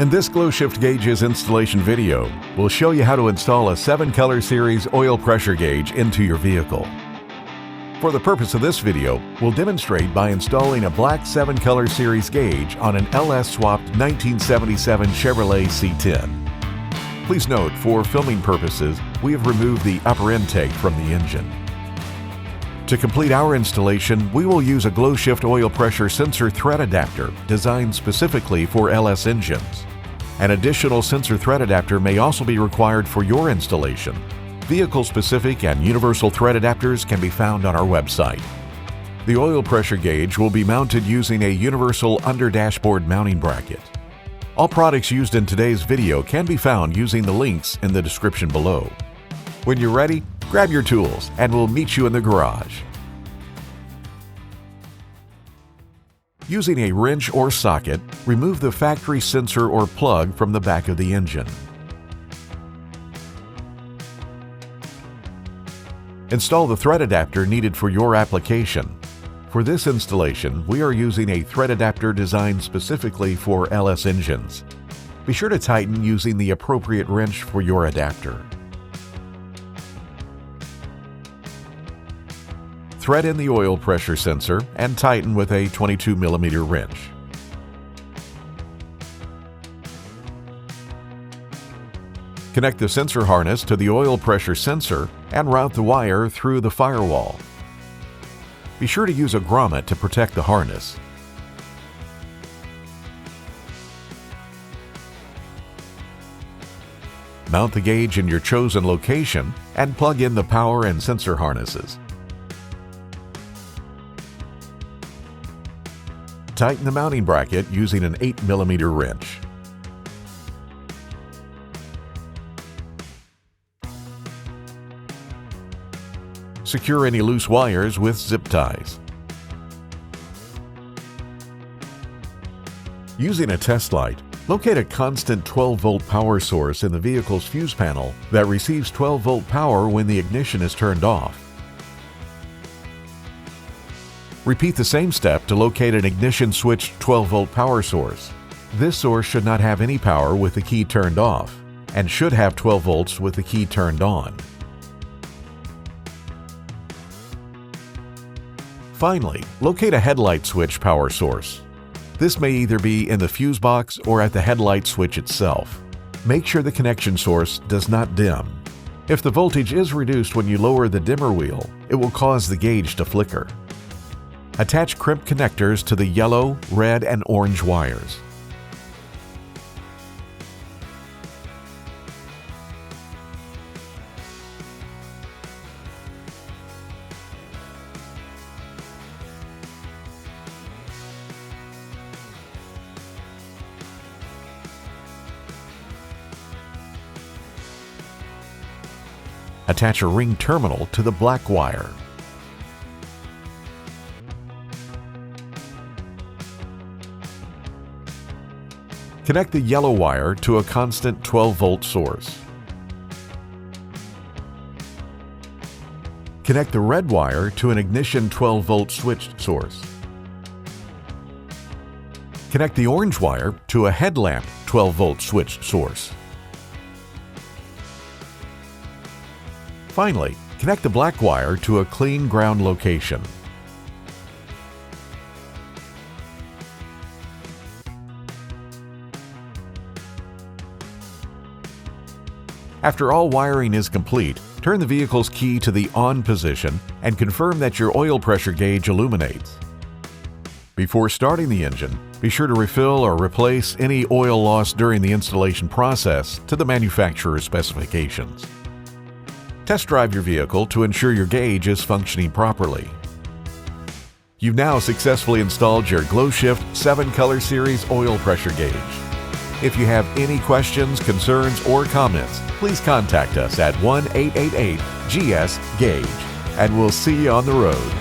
In this GlowShift gauges installation video, we'll show you how to install a 7-color series oil pressure gauge into your vehicle. For the purpose of this video, we'll demonstrate by installing a black 7-color series gauge on an LS-swapped 1977 Chevrolet C10. Please note, for filming purposes, we have removed the upper intake from the engine. To complete our installation, we will use a GlowShift oil pressure sensor thread adapter designed specifically for LS engines. An additional sensor thread adapter may also be required for your installation. Vehicle-specific and universal thread adapters can be found on our website. The oil pressure gauge will be mounted using a universal under-dashboard mounting bracket. All products used in today's video can be found using the links in the description below. When you're ready, grab your tools and we'll meet you in the garage. Using a wrench or socket, remove the factory sensor or plug from the back of the engine. Install the thread adapter needed for your application. For this installation, we are using a thread adapter designed specifically for LS engines. Be sure to tighten using the appropriate wrench for your adapter. Thread in the oil pressure sensor and tighten with a 22mm wrench. Connect the sensor harness to the oil pressure sensor and route the wire through the firewall. Be sure to use a grommet to protect the harness. Mount the gauge in your chosen location and plug in the power and sensor harnesses. Tighten the mounting bracket using an 8mm wrench. Secure any loose wires with zip ties. Using a test light, locate a constant 12-volt power source in the vehicle's fuse panel that receives 12-volt power when the ignition is turned off. Repeat the same step to locate an ignition switch 12-volt power source. This source should not have any power with the key turned off and should have 12 volts with the key turned on. Finally, locate a headlight switch power source. This may either be in the fuse box or at the headlight switch itself. Make sure the connection source does not dim. If the voltage is reduced when you lower the dimmer wheel, it will cause the gauge to flicker. Attach crimp connectors to the yellow, red, and orange wires. Attach a ring terminal to the black wire. Connect the yellow wire to a constant 12-volt source. Connect the red wire to an ignition 12-volt switch source. Connect the orange wire to a headlamp 12-volt switch source. Finally, connect the black wire to a clean ground location. After all wiring is complete, turn the vehicle's key to the on position and confirm that your oil pressure gauge illuminates. Before starting the engine, be sure to refill or replace any oil lost during the installation process to the manufacturer's specifications. Test drive your vehicle to ensure your gauge is functioning properly. You've now successfully installed your GlowShift 7-color series oil pressure gauge. If you have any questions, concerns, or comments, please contact us at 1-888-GS-GAUGE, and we'll see you on the road.